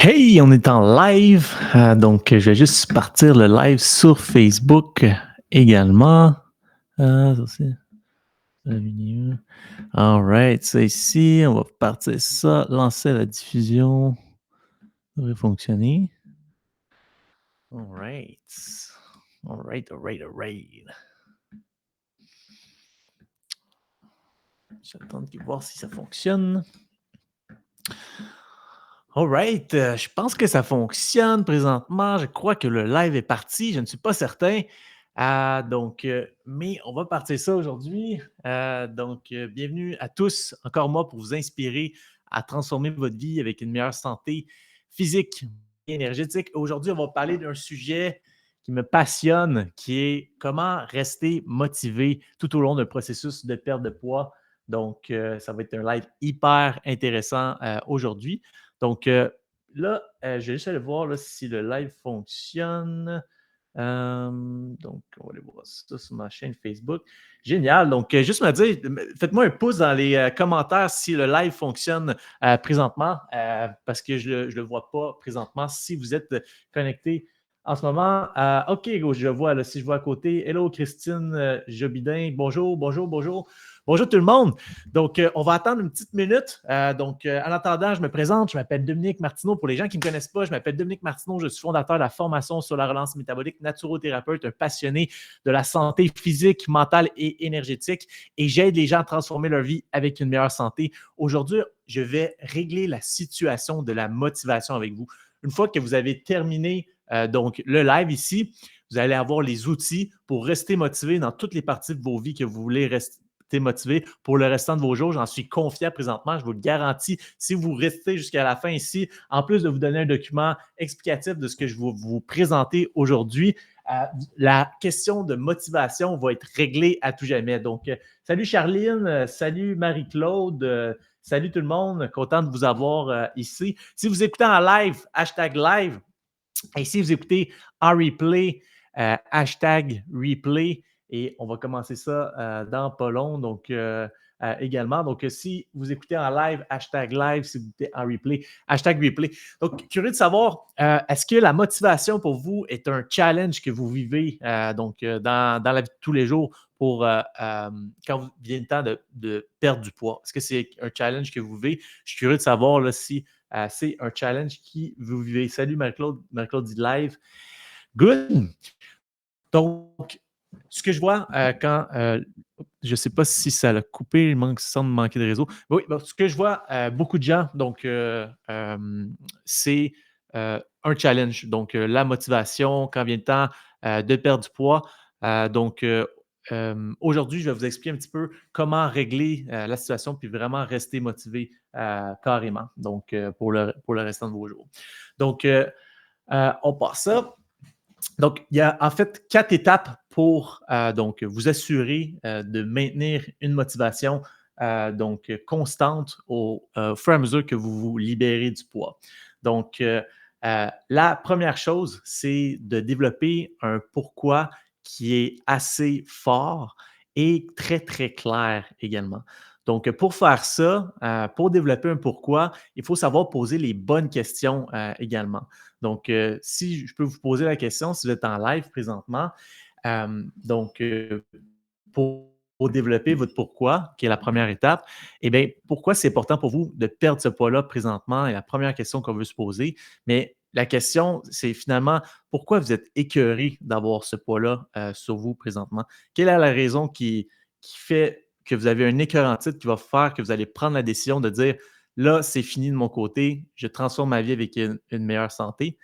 Hey, on est en live, donc je vais juste partir le live sur Facebook également. Ça c'est la vidéo. Alright, ça ici, on va partir ça, lancer la diffusion. Ça devrait fonctionner. Alright. Alright. J'attends de voir si ça fonctionne. Alright, je pense que ça fonctionne présentement. Je crois que le live est parti. Je ne suis pas certain. Mais on va partir ça aujourd'hui. Bienvenue à tous, encore moi, pour vous inspirer à transformer votre vie avec une meilleure santé physique et énergétique. Aujourd'hui, on va parler d'un sujet qui me passionne, qui est comment rester motivé tout au long d'un processus de perte de poids. Ça va être un live hyper intéressant aujourd'hui. Je vais juste aller voir là, si le live fonctionne. On va aller voir ça sur ma chaîne Facebook. Génial. Juste me dire, faites-moi un pouce dans les commentaires si le live fonctionne présentement, parce que je ne le vois pas présentement. Si vous êtes connecté en ce moment, OK, je vois, là, si je vois à côté. Hello, Christine Jobidin. Bonjour. Bonjour tout le monde. On va attendre une petite minute. En attendant, je me présente. Je m'appelle Dominique Martineau. Pour les gens qui ne me connaissent pas, je m'appelle Dominique Martineau. Je suis fondateur de la formation sur la relance métabolique, naturothérapeute, un passionné de la santé physique, mentale et énergétique. Et j'aide les gens à transformer leur vie avec une meilleure santé. Aujourd'hui, je vais régler la situation de la motivation avec vous. Une fois que vous avez terminé le live ici, vous allez avoir les outils pour rester motivé dans toutes les parties de vos vies que vous voulez rester motivé pour le restant de vos jours. J'en suis confiant présentement, je vous le garantis. Si vous restez jusqu'à la fin ici, en plus de vous donner un document explicatif de ce que je vais vous présenter aujourd'hui, la question de motivation va être réglée à tout jamais. Salut Charline, salut Marie-Claude, salut tout le monde, content de vous avoir ici. Si vous écoutez en live, hashtag live, et si vous écoutez en replay, hashtag replay, et on va commencer ça dans pas long. Également. Si vous écoutez en live, hashtag live. Si vous écoutez en replay, hashtag replay. Donc, curieux de savoir, est-ce que la motivation pour vous est un challenge que vous vivez dans la vie de tous les jours quand vient le temps de perdre du poids? Est-ce que c'est un challenge que vous vivez? Je suis curieux de savoir là, si c'est un challenge qui vous vivez. Salut Marie-Claude. Marie-Claude dit live. Good. Donc, ce que je vois je ne sais pas si ça l'a coupé, il semble manquer de réseau. Oui, ce que je vois, beaucoup de gens, c'est un challenge. La motivation, quand vient le temps de perdre du poids. Aujourd'hui, je vais vous expliquer un petit peu comment régler la situation puis vraiment rester motivé carrément pour le restant de vos jours. On passe ça. Donc, il y a en fait 4 étapes pour vous assurer de maintenir une motivation constante au fur et à mesure que vous vous libérez du poids. La première chose, c'est de développer un pourquoi qui est assez fort et très, très clair également. Pour faire ça, pour développer un pourquoi, il faut savoir poser les bonnes questions si je peux vous poser la question, si vous êtes en live présentement, euh, donc, euh, pour développer votre pourquoi, qui est la première étape, eh bien, pourquoi c'est important pour vous de perdre ce poids-là présentement est la première question qu'on veut se poser. Mais la question, c'est finalement pourquoi vous êtes écœuré d'avoir ce poids-là sur vous présentement? Quelle est la raison qui fait que vous avez un écœur en titre qui va faire que vous allez prendre la décision de dire là, c'est fini de mon côté, je transforme ma vie avec une meilleure santé.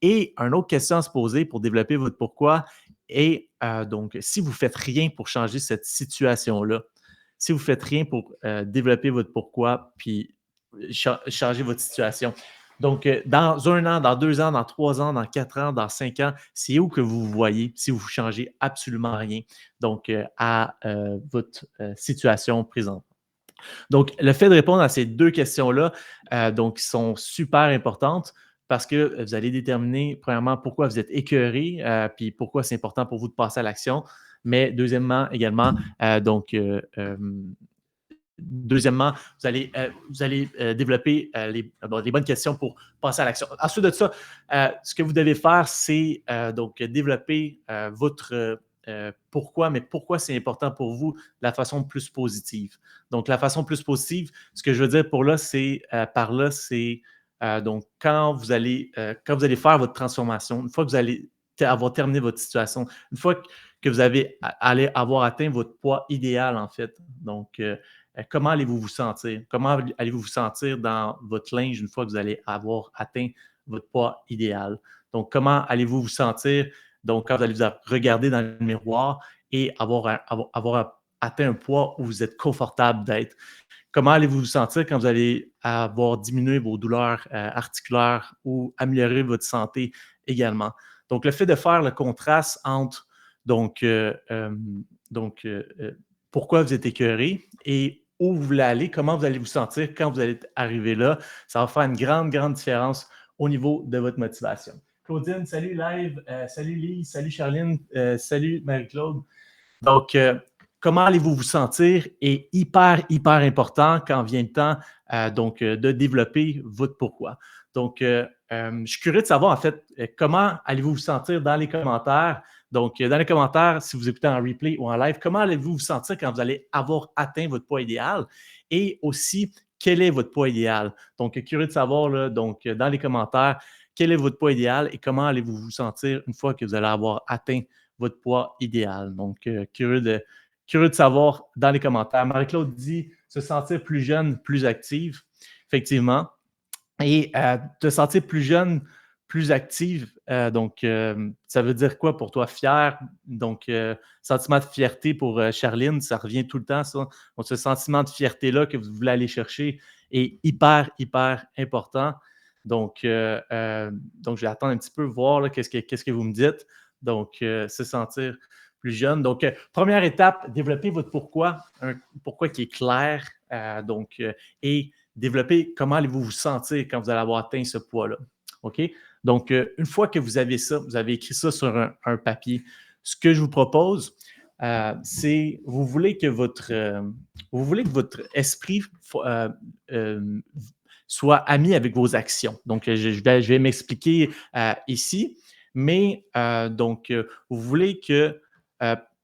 Et une autre question à se poser pour développer votre pourquoi est si vous ne faites rien pour changer cette situation-là, si vous ne faites rien pour développer votre pourquoi puis changer votre situation. Dans 1 an, dans 2 ans, dans 3 ans, dans 4 ans, dans 5 ans, c'est où que vous vous voyez si vous ne changez absolument rien à votre situation présente. Donc, le fait de répondre à ces 2 questions-là, qui sont super importantes parce que vous allez déterminer, premièrement, pourquoi vous êtes écœuré, puis pourquoi c'est important pour vous de passer à l'action. Mais deuxièmement, également, deuxièmement, vous allez développer les bonnes questions pour passer à l'action. Ensuite de ça, ce que vous devez faire, c'est donc développer votre pourquoi, mais pourquoi c'est important pour vous de la façon plus positive. Donc, la façon plus positive, ce que je veux dire par là, c'est donc quand vous allez faire votre transformation, une fois que vous allez avoir terminé votre situation, une fois que vous allez avoir atteint votre poids idéal, en fait. Donc, comment allez-vous vous sentir? Comment allez-vous vous sentir dans votre linge une fois que vous allez avoir atteint votre poids idéal? Donc, comment allez-vous vous sentir donc quand vous allez vous regarder dans le miroir et avoir atteint un poids où vous êtes confortable d'être? Comment allez-vous vous sentir quand vous allez avoir diminué vos douleurs articulaires ou amélioré votre santé également? Donc, le fait de faire le contraste entre donc, pourquoi vous êtes écœuré et où vous voulez aller, comment vous allez vous sentir quand vous allez arriver là, ça va faire une grande, grande différence au niveau de votre motivation. Claudine, salut live, salut Lise, salut Charline, salut Marie-Claude. Donc, comment allez-vous vous sentir est hyper, hyper important quand vient le temps de développer votre pourquoi. Donc, je suis curieux de savoir, en fait, comment allez-vous vous sentir dans les commentaires. Donc, dans les commentaires, si vous écoutez en replay ou en live, comment allez-vous vous sentir quand vous allez avoir atteint votre poids idéal et aussi, quel est votre poids idéal? Donc, curieux de savoir, là, donc, dans les commentaires, quel est votre poids idéal et comment allez-vous vous sentir une fois que vous allez avoir atteint votre poids idéal. Donc, curieux de savoir dans les commentaires. Marie-Claude dit se sentir plus jeune, plus active. Effectivement. Et te sentir plus jeune, plus active, ça veut dire quoi pour toi? Fier, donc sentiment de fierté pour Charline, ça revient tout le temps, ça. Donc, ce sentiment de fierté-là que vous voulez aller chercher est hyper, hyper important. Donc, je vais attendre un petit peu, voir là, qu'est-ce que vous me dites. Donc, se sentir plus jeune. Donc, première étape, développer votre pourquoi, un pourquoi qui est clair, et développer comment allez-vous vous sentir quand vous allez avoir atteint ce poids-là. OK? Donc, une fois que vous avez ça, vous avez écrit ça sur un papier, ce que je vous propose, c'est vous voulez que votre esprit soit ami avec vos actions. Donc, je vais m'expliquer ici, mais vous voulez que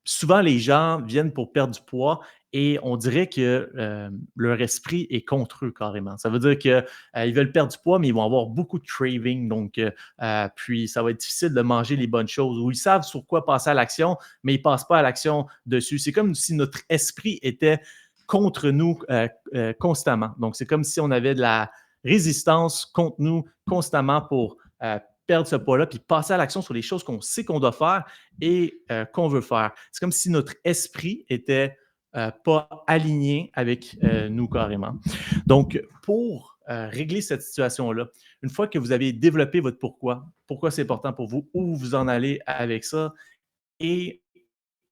souvent les gens viennent pour perdre du poids et on dirait que leur esprit est contre eux carrément. Ça veut dire qu'ils veulent perdre du poids, mais ils vont avoir beaucoup de craving. Donc, puis ça va être difficile de manger les bonnes choses. Ou ils savent sur quoi passer à l'action, mais ils ne passent pas à l'action dessus. C'est comme si notre esprit était contre nous constamment. Donc, c'est comme si on avait de la résistance contre nous constamment pour perdre ce poids-là, puis passer à l'action sur les choses qu'on sait qu'on doit faire et qu'on veut faire. C'est comme si notre esprit était pas aligné avec nous carrément. Donc, pour régler cette situation-là, une fois que vous avez développé votre pourquoi c'est important pour vous, où vous en allez avec ça et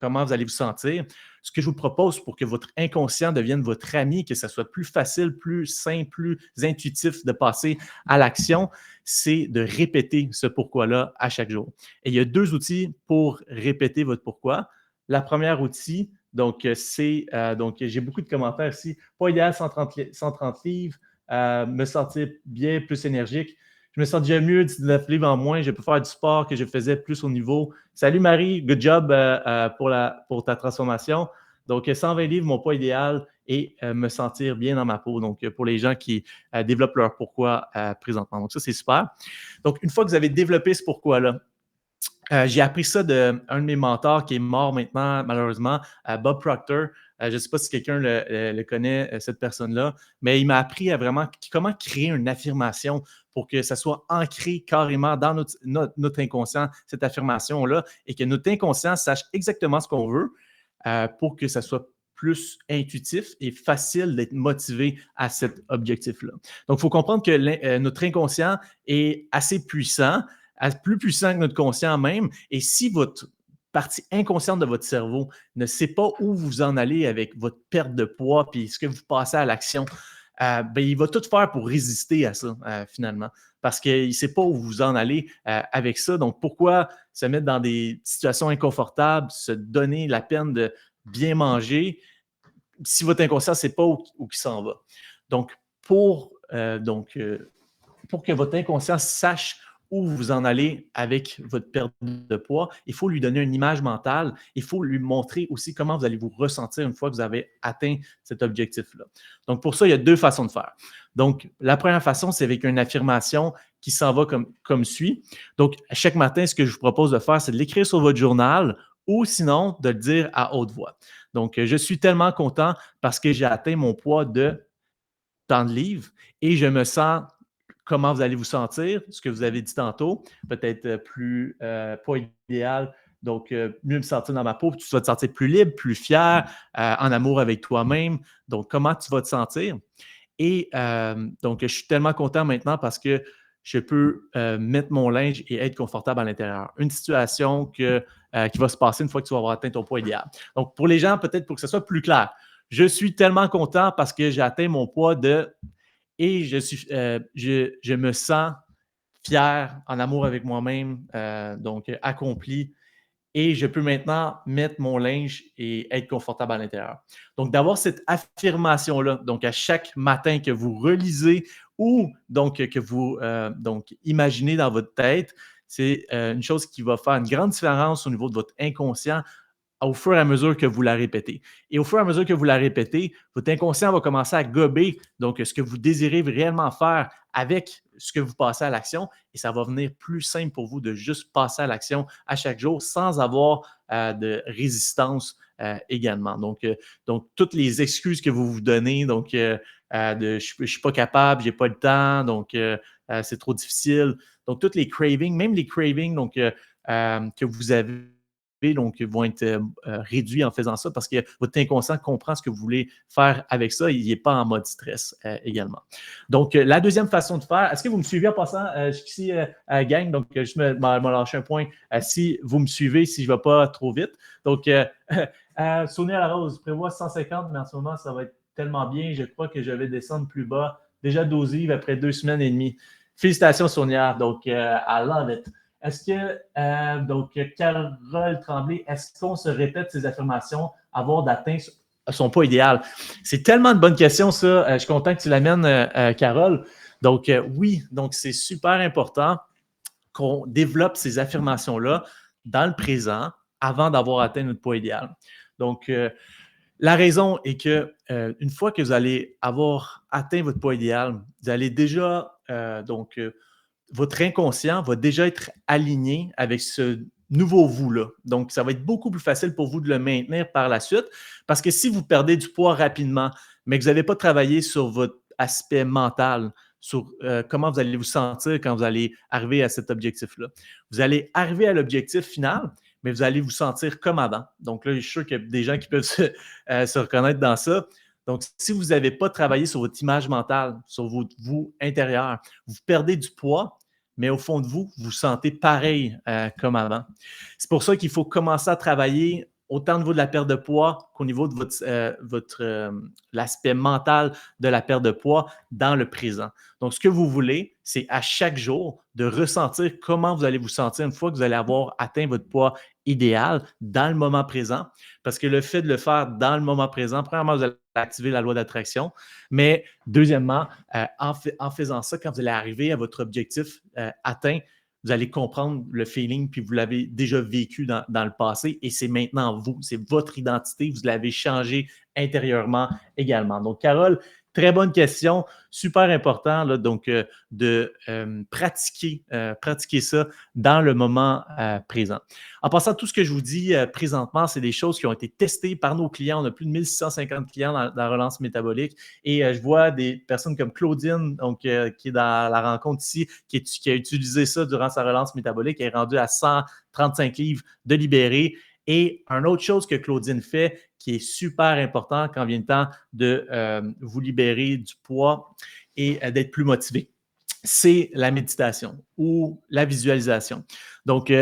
comment vous allez vous sentir, ce que je vous propose pour que votre inconscient devienne votre ami, que ça soit plus facile, plus simple, plus intuitif de passer à l'action, c'est de répéter ce pourquoi-là à chaque jour. Et il y a 2 outils pour répéter votre pourquoi. La première outil, j'ai beaucoup de commentaires ici. Pas idéal, 130 livres, me sentir bien, plus énergique. Je me sens déjà mieux, 19 livres en moins. Je peux faire du sport que je faisais plus au niveau. Salut Marie, good job pour ta transformation. Donc, 120 livres, mon poids idéal et me sentir bien dans ma peau. Donc, pour les gens qui développent leur pourquoi présentement. Donc, ça, c'est super. Donc, une fois que vous avez développé ce pourquoi-là, j'ai appris ça d'un de mes mentors qui est mort maintenant, malheureusement, Bob Proctor. Je ne sais pas si quelqu'un le connaît, cette personne-là, mais il m'a appris à vraiment comment créer une affirmation pour que ça soit ancré carrément dans notre inconscient, cette affirmation-là, et que notre inconscient sache exactement ce qu'on veut pour que ça soit plus intuitif et facile d'être motivé à cet objectif-là. Donc, il faut comprendre que notre inconscient est assez puissant, plus puissant que notre conscient même. Et si votre partie inconsciente de votre cerveau ne sait pas où vous en allez avec votre perte de poids puis ce que vous passez à l'action, il va tout faire pour résister à ça, finalement, parce qu'il ne sait pas où vous en allez avec ça. Donc, pourquoi se mettre dans des situations inconfortables, se donner la peine de bien manger si votre inconscient ne sait pas où il s'en va. Donc, pour, pour que votre inconscient sache où vous en allez avec votre perte de poids, il faut lui donner une image mentale. Il faut lui montrer aussi comment vous allez vous ressentir une fois que vous avez atteint cet objectif-là. Donc, pour ça, il y a 2 façons de faire. Donc, la première façon, c'est avec une affirmation qui s'en va comme suit. Donc, chaque matin, ce que je vous propose de faire, c'est de l'écrire sur votre journal ou sinon de le dire à haute voix. Donc, je suis tellement content parce que j'ai atteint mon poids de tant de livres et je me sens comment vous allez vous sentir, ce que vous avez dit tantôt, peut-être plus pas idéal, donc mieux me sentir dans ma peau, tu vas te sentir plus libre, plus fier, en amour avec toi-même. Donc, comment tu vas te sentir? Et donc, je suis tellement content maintenant parce que je peux mettre mon linge et être confortable à l'intérieur. Une situation qui va se passer une fois que tu vas avoir atteint ton poids idéal. Donc, pour les gens, peut-être pour que ce soit plus clair, je suis tellement content parce que j'ai atteint mon poids de et je me sens fier, en amour avec moi-même, donc accompli. Et je peux maintenant mettre mon linge et être confortable à l'intérieur. Donc, d'avoir cette affirmation-là, donc à chaque matin que vous relisez ou donc que vous donc, imaginez dans votre tête, c'est une chose qui va faire une grande différence au niveau de votre inconscient au fur et à mesure que vous la répétez. Et au fur et à mesure que vous la répétez, votre inconscient va commencer à gober donc ce que vous désirez réellement faire avec ce que vous passez à l'action et ça va venir plus simple pour vous de juste passer à l'action à chaque jour sans avoir de résistance également. Donc, toutes les excuses que vous vous donnez, donc je ne suis pas capable, je n'ai pas le temps, donc c'est trop difficile. Donc, toutes les cravings, même les cravings donc, que vous avez donc vont être réduits en faisant ça parce que votre inconscient comprend ce que vous voulez faire avec ça. Il n'est pas en mode stress également. Donc, la deuxième façon de faire, est-ce que vous me suivez en passant jusqu'ici, gang? Donc, je me lâche un point si vous me suivez, si je ne vais pas trop vite. Donc, Sonia Larose prévoit 150, mais en ce moment, ça va être tellement bien. Je crois que je vais descendre plus bas. Déjà 12 livres après 2 semaines et demie. Félicitations, Sonia. Donc, I love it. Est-ce que, donc, Carole Tremblay, est-ce qu'on se répète ces affirmations avant d'atteindre son poids idéal? C'est tellement de bonnes questions, ça. Je suis content que tu l'amènes, Carole. Donc, oui, donc c'est super important qu'on développe ces affirmations-là dans le présent avant d'avoir atteint notre poids idéal. Donc, la raison est que une fois que vous allez avoir atteint votre poids idéal, vous allez déjà, votre inconscient va déjà être aligné avec ce nouveau vous-là. Donc, ça va être beaucoup plus facile pour vous de le maintenir par la suite parce que si vous perdez du poids rapidement, mais que vous n'avez pas travaillé sur votre aspect mental, sur comment vous allez vous sentir quand vous allez arriver à cet objectif-là. Vous allez arriver à l'objectif final, mais vous allez vous sentir comme avant. Donc là, je suis sûr qu'il y a des gens qui peuvent se reconnaître dans ça. Donc, si vous n'avez pas travaillé sur votre image mentale, sur votre vous intérieur, vous perdez du poids, mais au fond de vous, vous vous sentez pareil comme avant. C'est pour ça qu'il faut commencer à travailler autant au niveau de la perte de poids qu'au niveau de l'aspect mental de la perte de poids dans le présent. Donc, ce que vous voulez, c'est à chaque jour de ressentir comment vous allez vous sentir une fois que vous allez avoir atteint votre poids idéal dans le moment présent. Parce que le fait de le faire dans le moment présent, premièrement, vous allez activer la loi d'attraction, mais deuxièmement, en faisant ça, quand vous allez arriver à votre objectif atteint, vous allez comprendre le feeling, puis vous l'avez déjà vécu dans le passé et c'est maintenant vous, c'est votre identité, vous l'avez changé intérieurement également. Donc, Carole, très bonne question, super important là, donc de pratiquer ça dans le moment présent. En passant, tout ce que je vous dis présentement, c'est des choses qui ont été testées par nos clients. On a plus de 1650 clients dans la relance métabolique et je vois des personnes comme Claudine, donc, qui est dans la rencontre ici, qui a utilisé ça durant sa relance métabolique, elle est rendue à 135 livres de libérés. Et une autre chose que Claudine fait, qui est super important quand vient le temps de vous libérer du poids et d'être plus motivé, c'est la méditation ou la visualisation. Donc,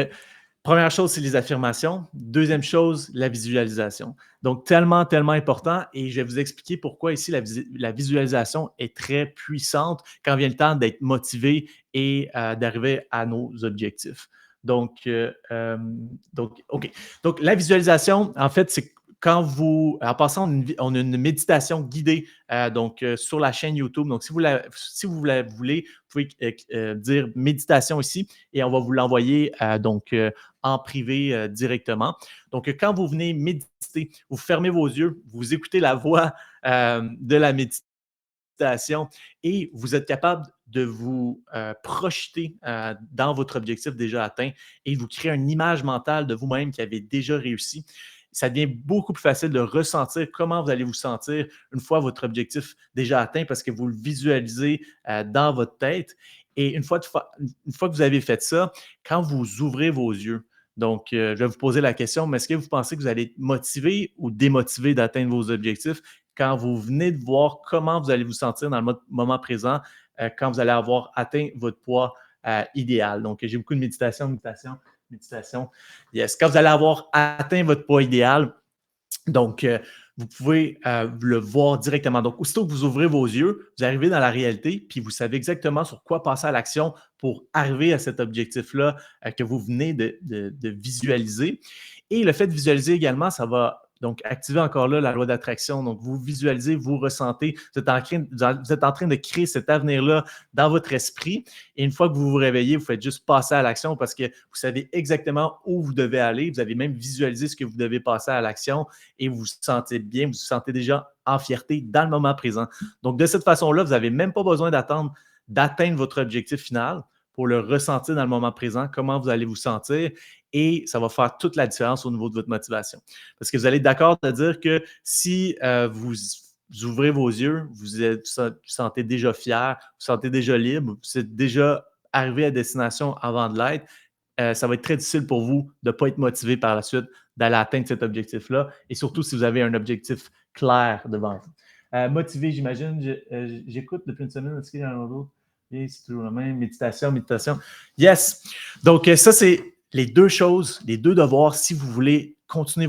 première chose, c'est les affirmations. Deuxième chose, la visualisation. Donc, tellement, tellement important. Et je vais vous expliquer pourquoi ici la visualisation est très puissante quand vient le temps d'être motivé et d'arriver à nos objectifs. Donc, OK. Donc, la visualisation, en fait, c'est en passant, on a une méditation guidée sur la chaîne YouTube. Donc, si vous la voulez, vous pouvez dire méditation ici et on va vous l'envoyer en privé directement. Donc, quand vous venez méditer, vous fermez vos yeux, vous écoutez la voix de la méditation et vous êtes capable de vous projeter dans votre objectif déjà atteint et vous créer une image mentale de vous-même qui avez déjà réussi. Ça devient beaucoup plus facile de ressentir comment vous allez vous sentir une fois votre objectif déjà atteint parce que vous le visualisez dans votre tête. Et une fois que vous avez fait ça, quand vous ouvrez vos yeux, donc je vais vous poser la question, mais est-ce que vous pensez que vous allez être motivé ou démotivé d'atteindre vos objectifs quand vous venez de voir comment vous allez vous sentir dans le moment présent quand vous allez avoir atteint votre poids idéal? Donc, j'ai beaucoup de méditation. Yes. Quand vous allez avoir atteint votre poids idéal, donc, vous pouvez le voir directement. Donc, aussitôt que vous ouvrez vos yeux, vous arrivez dans la réalité, puis vous savez exactement sur quoi passer à l'action pour arriver à cet objectif-là que vous venez de visualiser. Et le fait de visualiser également, ça va donc activer encore là la loi d'attraction. Donc, vous visualisez, vous ressentez, vous êtes en train de créer cet avenir-là dans votre esprit. Et une fois que vous vous réveillez, vous faites juste passer à l'action parce que vous savez exactement où vous devez aller. Vous avez même visualisé ce que vous devez passer à l'action et vous vous sentez bien, vous vous sentez déjà en fierté dans le moment présent. Donc, de cette façon-là, vous n'avez même pas besoin d'atteindre votre objectif final pour le ressentir dans le moment présent, comment vous allez vous sentir et ça va faire toute la différence au niveau de votre motivation. Parce que vous allez être d'accord de dire que si vous ouvrez vos yeux, vous sentez déjà fier, vous sentez déjà libre, vous êtes déjà arrivé à destination avant de l'être, ça va être très difficile pour vous de ne pas être motivé par la suite d'aller atteindre cet objectif-là et surtout si vous avez un objectif clair devant vous. Motivé, j'imagine. J'écoute depuis une semaine. Est-ce qu'il y en a d'autres? C'est toujours la même. Méditation. Yes. Donc, ça, c'est les deux choses, les deux devoirs si vous voulez continuer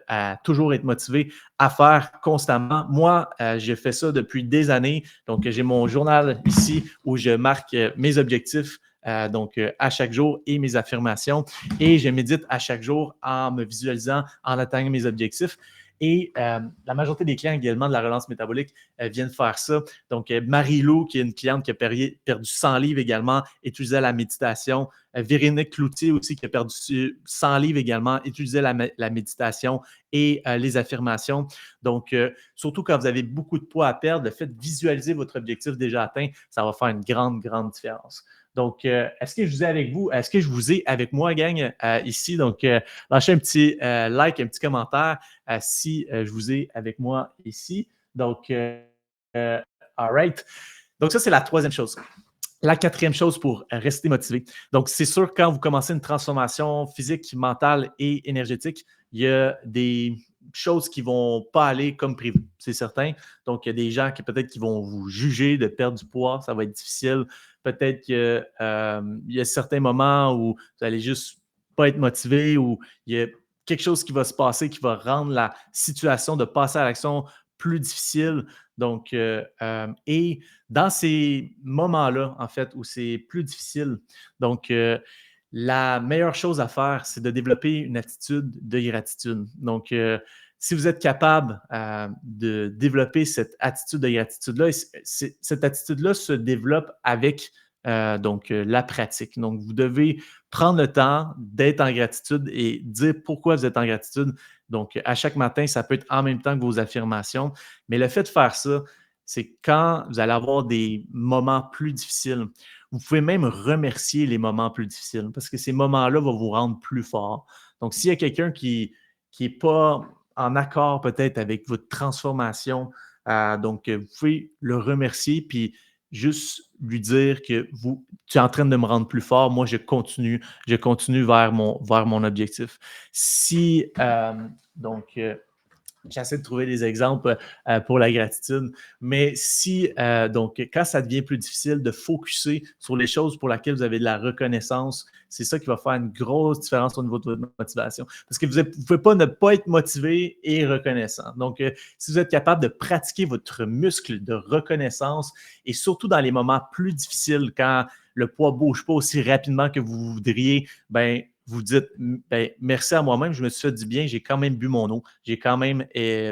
à toujours être motivé à faire constamment. Moi, j'ai fait ça depuis des années. Donc, j'ai mon journal ici où je marque mes objectifs à chaque jour et mes affirmations. Et je médite à chaque jour en me visualisant, en atteignant mes objectifs. Et la majorité des clients également de la relance métabolique viennent faire ça. Donc, Marie-Lou, qui est une cliente qui a perdu 100 livres également, utilisait la méditation. Véronique Cloutier aussi, qui a perdu 100 livres également, utilisait la méditation et les affirmations. Donc, surtout quand vous avez beaucoup de poids à perdre, le fait de visualiser votre objectif déjà atteint, ça va faire une grande, grande différence. Donc, est-ce que je vous ai avec vous? Est-ce que je vous ai avec moi, gang, ici? Donc, lâchez un petit like, un petit commentaire si je vous ai avec moi ici. Donc, all right. Donc, ça, c'est la troisième chose. La quatrième chose pour rester motivé. Donc, c'est sûr, quand vous commencez une transformation physique, mentale et énergétique, il y a des choses qui ne vont pas aller comme prévu, c'est certain. Donc, il y a des gens qui vont vous juger de perdre du poids, ça va être difficile. Peut-être qu'il y a certains moments où vous allez juste pas être motivé ou il y a quelque chose qui va se passer qui va rendre la situation de passer à l'action plus difficile. Donc, et dans ces moments-là, en fait, où c'est plus difficile, donc, la meilleure chose à faire, c'est de développer une attitude de gratitude. Donc, si vous êtes capable de développer cette attitude de gratitude-là, cette attitude-là se développe avec la pratique. Donc, vous devez prendre le temps d'être en gratitude et dire pourquoi vous êtes en gratitude. Donc, à chaque matin, ça peut être en même temps que vos affirmations. Mais le fait de faire ça, c'est quand vous allez avoir des moments plus difficiles. Vous pouvez même remercier les moments plus difficiles parce que ces moments-là vont vous rendre plus fort. Donc, s'il y a quelqu'un qui n'est pas en accord peut-être avec votre transformation, vous pouvez le remercier puis juste lui dire que tu es en train de me rendre plus fort, moi je continue vers mon objectif. Si, j'essaie de trouver des exemples pour la gratitude, mais quand ça devient plus difficile de focuser sur les choses pour lesquelles vous avez de la reconnaissance, c'est ça qui va faire une grosse différence au niveau de votre motivation. Parce que vous ne pouvez pas ne pas être motivé et reconnaissant. Donc, si vous êtes capable de pratiquer votre muscle de reconnaissance et surtout dans les moments plus difficiles, quand le poids ne bouge pas aussi rapidement que vous voudriez, ben vous dites, ben, merci à moi-même, je me suis fait du bien, j'ai quand même bu mon eau, j'ai quand même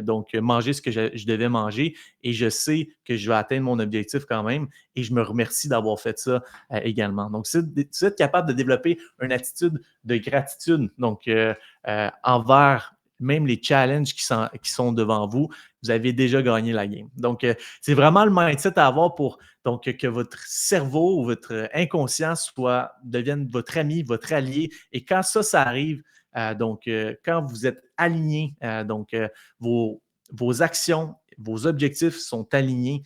donc mangé ce que je devais manger et je sais que je vais atteindre mon objectif quand même et je me remercie d'avoir fait ça également. Donc, c'est être capable de développer une attitude de gratitude, donc envers même les challenges qui sont devant vous, vous avez déjà gagné la game. Donc, c'est vraiment le mindset à avoir pour donc, que votre cerveau ou votre inconscient devienne votre ami, votre allié. Et quand ça arrive, quand vous êtes aligné, vos actions, vos objectifs sont alignés,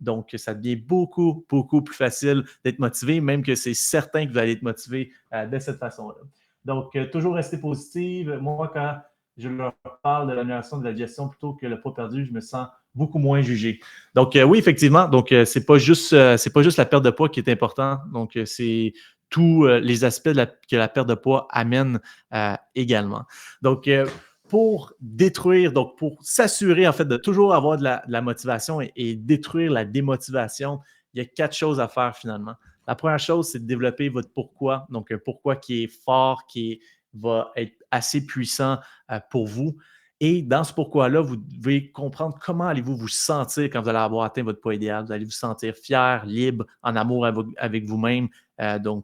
donc ça devient beaucoup, beaucoup plus facile d'être motivé, même que c'est certain que vous allez être motivé de cette façon-là. Donc, toujours rester positif. Moi, quand je leur parle de l'annulation de la gestion plutôt que le poids perdu, je me sens beaucoup moins jugé. Donc, oui, effectivement, donc c'est pas juste la perte de poids qui est important. Donc, c'est tous les aspects que la perte de poids amène également. Donc, pour détruire, donc pour s'assurer en fait de toujours avoir de la motivation et détruire la démotivation, il y a 4 choses à faire finalement. La première chose, c'est de développer votre pourquoi, donc un pourquoi qui est fort, va être assez puissant pour vous. Et dans ce pourquoi-là, vous devez comprendre comment allez-vous vous sentir quand vous allez avoir atteint votre poids idéal. Vous allez vous sentir fier, libre, en amour avec vous-même. Vous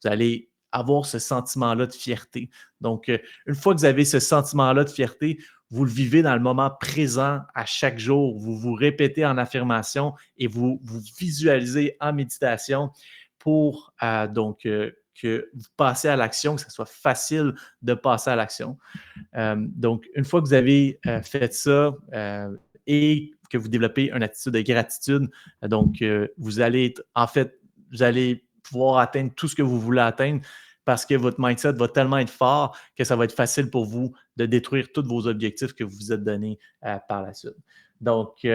allez avoir ce sentiment-là de fierté. Donc, une fois que vous avez ce sentiment-là de fierté, vous le vivez dans le moment présent à chaque jour. Vous vous répétez en affirmation et vous visualisez en méditation pour que vous passez à l'action, que ce soit facile de passer à l'action. Donc, une fois que vous avez fait ça et que vous développez une attitude de gratitude, vous allez pouvoir atteindre tout ce que vous voulez atteindre parce que votre mindset va tellement être fort que ça va être facile pour vous de détruire tous vos objectifs que vous vous êtes donnés par la suite. Donc,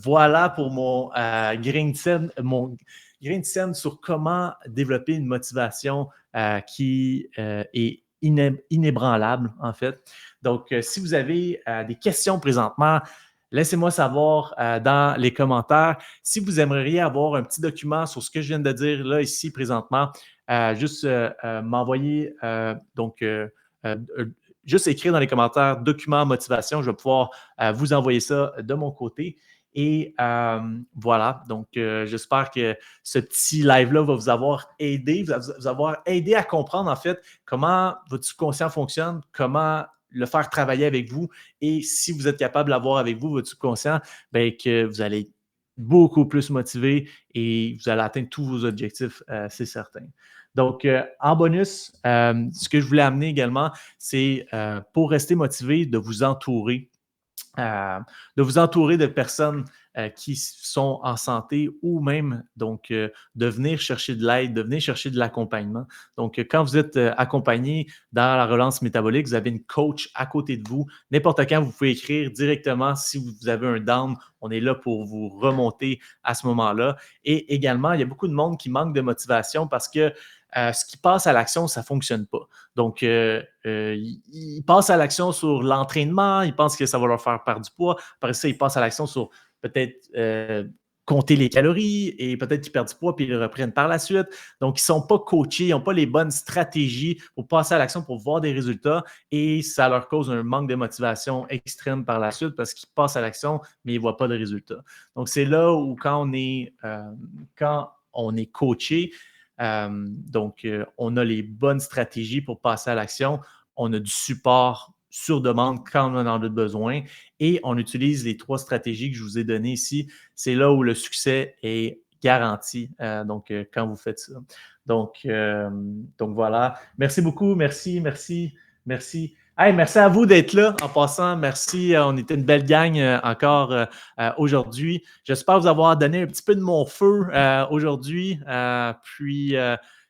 voilà pour mon grain de scène sur comment développer une motivation qui est inébranlable, en fait. Donc, si vous avez des questions présentement, laissez-moi savoir dans les commentaires. Si vous aimeriez avoir un petit document sur ce que je viens de dire là, ici, présentement, juste m'envoyer, juste écrire dans les commentaires document motivation. Je vais pouvoir vous envoyer ça de mon côté. Et voilà, donc j'espère que ce petit live-là va vous avoir aidé, vous avoir aidé à comprendre en fait comment votre subconscient fonctionne, comment le faire travailler avec vous et si vous êtes capable d'avoir avec vous votre subconscient, bien, que vous allez être beaucoup plus motivé et vous allez atteindre tous vos objectifs, c'est certain. Donc, en bonus, ce que je voulais amener également, c'est pour rester motivé, de vous entourer de personnes qui sont en santé ou même donc de venir chercher de l'aide, de venir chercher de l'accompagnement. Donc, quand vous êtes accompagné dans la relance métabolique, vous avez une coach à côté de vous. N'importe quand, vous pouvez écrire directement si vous avez un down. On est là pour vous remonter à ce moment-là. Et également, il y a beaucoup de monde qui manque de motivation parce que ce qui passe à l'action, ça ne fonctionne pas. Donc, ils passent à l'action sur l'entraînement, ils pensent que ça va leur faire perdre du poids. Après ça, ils passent à l'action sur peut-être compter les calories et peut-être qu'ils perdent du poids puis ils le reprennent par la suite. Donc, ils ne sont pas coachés, ils n'ont pas les bonnes stratégies pour passer à l'action, pour voir des résultats et ça leur cause un manque de motivation extrême par la suite parce qu'ils passent à l'action, mais ils ne voient pas de résultats. Donc, c'est là où quand on est coaché, on a les bonnes stratégies pour passer à l'action. On a du support sur demande quand on en a besoin et on utilise les 3 stratégies que je vous ai données ici. C'est là où le succès est garanti quand vous faites ça. Donc voilà. Merci beaucoup. Merci. Hey, merci à vous d'être là en passant. Merci. On était une belle gang encore aujourd'hui. J'espère vous avoir donné un petit peu de mon feu aujourd'hui.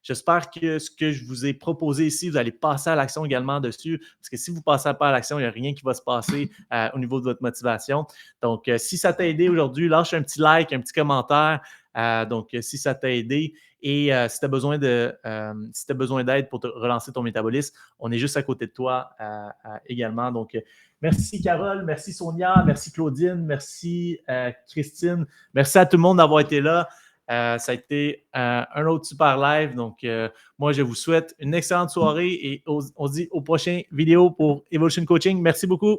J'espère que ce que je vous ai proposé ici, vous allez passer à l'action également dessus. Parce que si vous ne passez pas à l'action, il n'y a rien qui va se passer au niveau de votre motivation. Donc, si ça t'a aidé aujourd'hui, lâche un petit like, un petit commentaire. Si ça t'a aidé et si tu as besoin d'aide pour te relancer ton métabolisme, on est juste à côté de toi également. Donc, merci Carole, merci Sonia, merci Claudine, merci Christine. Merci à tout le monde d'avoir été là. Ça a été un autre super live. Donc, moi, je vous souhaite une excellente soirée et on se dit aux prochaines vidéos pour Evolution Coaching. Merci beaucoup.